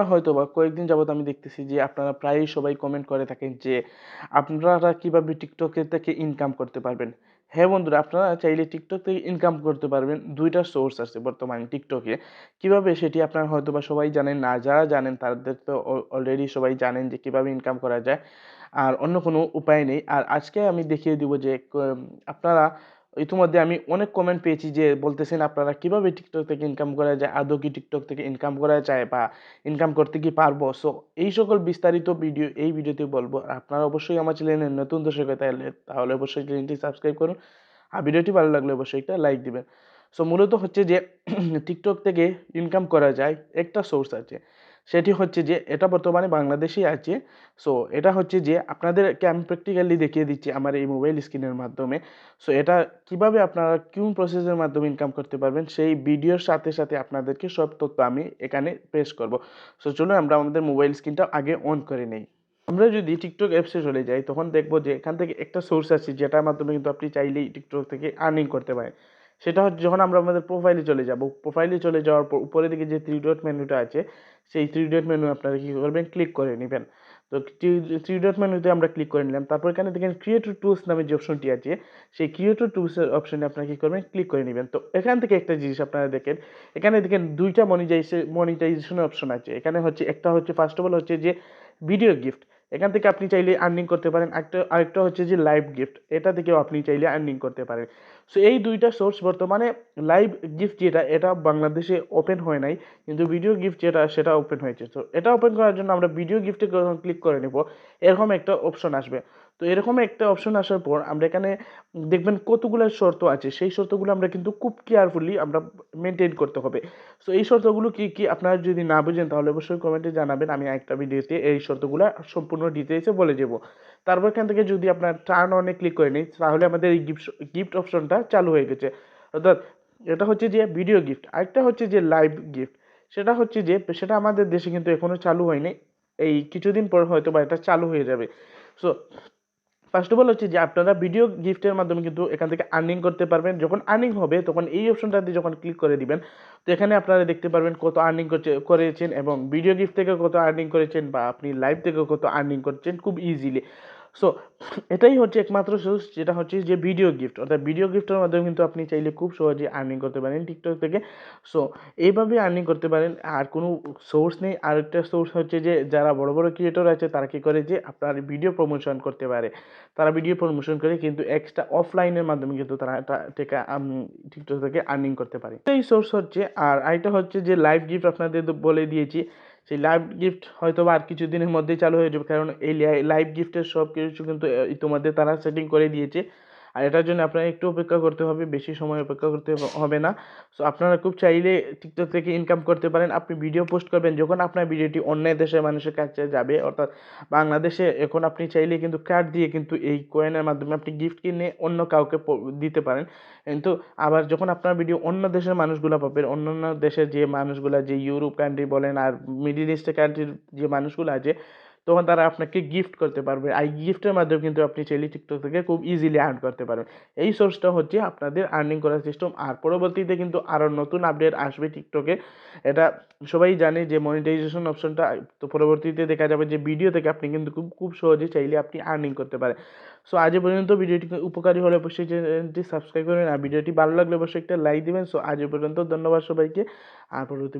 হয়তোবা কয়েকদিন যাবত আমি দেখতেছি যে আপনারা প্রায়ই সবাই কমেন্ট করে থাকেন যে আপনারা কিভাবে টিকটক থেকে ইনকাম করতে পারবেন। হ্যাঁ বন্ধুরা, আপনারা চাইলে টিকটক থেকে ইনকাম করতে পারবেন। ২ টা সোর্স আছে বর্তমানে টিকটকে। কিভাবে সেটি আপনারা হয়তোবা সবাই জানেন না। যারা জানেন তাদের তো অলরেডি সবাই জানেন যে কিভাবে ইনকাম করা যায়। আর অন্য কোনো উপায় নেই। আর আজকে আমি দেখিয়ে দিব যে আপনারা ইতিমধ্যে আমি অনেক কমেন্ট পেয়েছি যে বলতেছেন আপনারা কিভাবে টিকটক থেকে ইনকাম করা যায়? আদৌ কি টিকটক থেকে ইনকাম করা যায় বা ইনকাম করতে কি পারবো? সো এই সকল বিস্তারিত ভিডিও এই ভিডিওতে বলবো। আর আপনারা অবশ্যই আমার চ্যানেলের নতুন দর্শক হয়ে তাহলে অবশ্যই চ্যানেলটি সাবস্ক্রাইব করুন। আর ভিডিওটি ভালো লাগলে অবশ্যই একটা লাইক দিবেন। সো মূলত হচ্ছে যে টিকটক থেকে ইনকাম করা যায় একটা সোর্স আছে। সেটি হচ্ছে যে এটা বর্তমানে বাংলাদেশেই আছে। সো এটা হচ্ছে যে আপনাদেরকে আমি প্র্যাকটিক্যালি দেখিয়ে দিচ্ছি আমার এই মোবাইল স্ক্রিনের মাধ্যমে। সো এটা কিভাবে আপনারা কোন প্রসেসের মাধ্যমে ইনকাম করতে পারবেন সেই ভিডিওর সাথে, সাথে আপনাদেরকে সব তথ্য আমি এখানে পেশ করব। সো চলুন আমরা আমাদের মোবাইল স্ক্রিনটা আগে অন করে নেই। আমরা যদি টিকটক অ্যাপসে চলে যাই তখন দেখব যে এখান থেকে একটা সোর্স আছে যেটার মাধ্যমে কিন্তু আপনি চাইলেই টিকটক থেকে আর্নিং করতে পারেন। সেটা হচ্ছে যখন আমরা আমাদের প্রোফাইলে চলে যাব, প্রোফাইলে চলে যাওয়ার পর উপরের দিকে যে 3 ডট মেনুটা আছে, সেই 3 ডট মেনু আপনারা কি করবেন ক্লিক করে নিবেন। তো 3 ডট মেনুতে আমরা ক্লিক করে নিলাম। তারপর এখানে দেখেন ক্রিয়েটর টুলস নামে যে অপশনটি আছে, সেই ক্রিয়েটর টুলসের অপশনে আপনারা কি করবেন ক্লিক করে নিবেন। তো এখান থেকে একটা জিনিস আপনারা দেখেন, এখানে দেখেন ২ টা মনিটাইজেশন অপশন আছে। এখানে হচ্ছে একটা হচ্ছে ফার্স্ট অফ অল হচ্ছে যে ভিডিও গিফট। এখান থেকে আপনি চাইলে আর্নিং করতে পারেন। আরেকটা হচ্ছে যে লাইভ গিফট। এটা থেকেও আপনি চাইলে আর্নিং করতে পারেন। সো এই ২ টা সোর্স বর্তমানে লাইভ গিফট যেটা এটা বাংলাদেশে ওপেন হয় নাই। কিন্তু ভিডিও গিফট যেটা সেটা ওপেন হয়েছে। তো এটা ওপেন করার জন্য আমরা ভিডিও গিফটে যখন ক্লিক করে নিব, এরকম একটা অপশন আসবে। তো এরকম একটা অপশন আসার পর আমরা এখানে দেখবেন কতগুলা শর্ত আছে। সেই শর্তগুলো আমরা কিন্তু খুব কেয়ারফুলি আমরা মেইনটেইন করতে হবে। সো এই শর্তগুলো কি, কি আপনারা যদি না বুঝেন তাহলে অবশ্যই কমেন্টে জানাবেন। আমি আরেকটা ভিডিওতে এই শর্তগুলা সম্পূর্ণ ডিটেইলসে বলে দেব। তারপর এখান থেকে যদি আপনার টার্ন অন এ ক্লিক করে নিই তাহলে আমাদের এই গিফট অপশনটা চালু হয়ে গেছে। অর্থাৎ এটা হচ্ছে যে ভিডিও গিফট। আরেকটা হচ্ছে যে লাইভ গিফট। সেটা হচ্ছে যে সেটা আমাদের দেশে কিন্তু এখনো চালু হয়নি। এই কিছুদিন পর হয়তোবা এটা চালু হয়ে যাবে। সো ফার্স্ট অফ অল হচ্ছে যে আপনারা ভিডিও গিফটের মাধ্যমে কিন্তু এখান থেকে আর্নিং করতে পারবেন। যখন আর্নিং হবে তখন এই অপশনটাতে যখন ক্লিক করে দিবেন, তো এখানে আপনারা দেখতে পারবেন কত আর্নিং করেছেন এবং ভিডিও গিফট থেকে কত আর্নিং করেছেন বা আপনি লাইভ থেকে কত আর্নিং করছেন খুব ইজিলি। সো এটাই হচ্ছে একমাত্র সোর্স যেটা হচ্ছে যে ভিডিও গিফট। অর্থাৎ ভিডিও গিফটের মাধ্যমে কিন্তু আপনি চাইলে খুব সহজেই আর্নিং করতে পারেন টিকটক থেকে। সো এইভাবে আর্নিং করতে পারেন। আর কোনো সোর্স নেই। আরেকটা সোর্স হচ্ছে যে যারা বড়, বড় ক্রিয়েটর আছে তারা কি করে যে আপনার ভিডিও প্রমোশন করতে পারে। তারা ভিডিও প্রমোশন করে কিন্তু এক্সট্রা অফলাইনের মাধ্যমে কিন্তু তারা এটা থেকে টিকটক থেকে আর্নিং করতে পারে। এই সোর্স হচ্ছে। আর আরেকটা হচ্ছে যে লাইভ গিফট আপনাদের বলে দিয়েছি। সেই লাইভ গিফট হয়তোবা আর কিছুদিনের মধ্যেই চালু হয়ে যাবে। কারণ এই লাইভ গিফটের সব কিছু কিন্তু ইতিমধ্যে তারা সেটিং করে দিয়েছে। আর এটার জন্য আপনারা একটু অপেক্ষা করতে হবে, বেশি সময় অপেক্ষা করতে হবে না। সো আপনারা খুব চাইলে টিকটক থেকে ইনকাম করতে পারেন। আপনি ভিডিও পোস্ট করবেন যখন আপনার ভিডিওটি অন্য দেশের মানুষের কাছে যাবে, অর্থাৎ বাংলাদেশে এখন আপনি চাইলে কিন্তু কার্ড দিয়ে কিন্তু এই কয়েনের মাধ্যমে আপনি গিফট কিনে অন্য কাউকে দিতে পারেন। কিন্তু আবার যখন আপনার ভিডিও অন্য দেশের মানুষগুলা পাবেন, অন্যান্য দেশের যে মানুষগুলা যে ইউরোপ কান্ট্রি বলেন আর মিডল ইস্টের কান্ট্রির যে মানুষগুলো আছে, তখন তারা আপনাকে গিফট করতে পারবে। আর এই গিফটের মাধ্যমে কিন্তু আপনি চাইলে টিকটক থেকে খুব ইজিলি আর্ন করতে পারবেন। এই সোর্সটা হচ্ছে আপনাদের আর্নিং করার সিস্টেম। আর পরবর্তীতে কিন্তু আরও নতুন আপডেট আসবে টিকটকে। এটা সবাই জানে যে মনিটাইজেশন অপশনটা, তো পরবর্তীতে দেখা যাবে যে ভিডিও থেকে আপনি কিন্তু খুব খুব সহজে চাইলে আপনি আর্নিং করতে পারেন। সো আজ এ পর্যন্ত। ভিডিওটি উপকারী হলে অবশ্যই চ্যানেলটি সাবস্ক্রাইব করবেন আর ভিডিওটি ভালো লাগলে অবশ্যই একটা লাইক দিবেন। সো আজ এ পর্যন্ত। ধন্যবাদ সবাইকে। আর পরবর্তী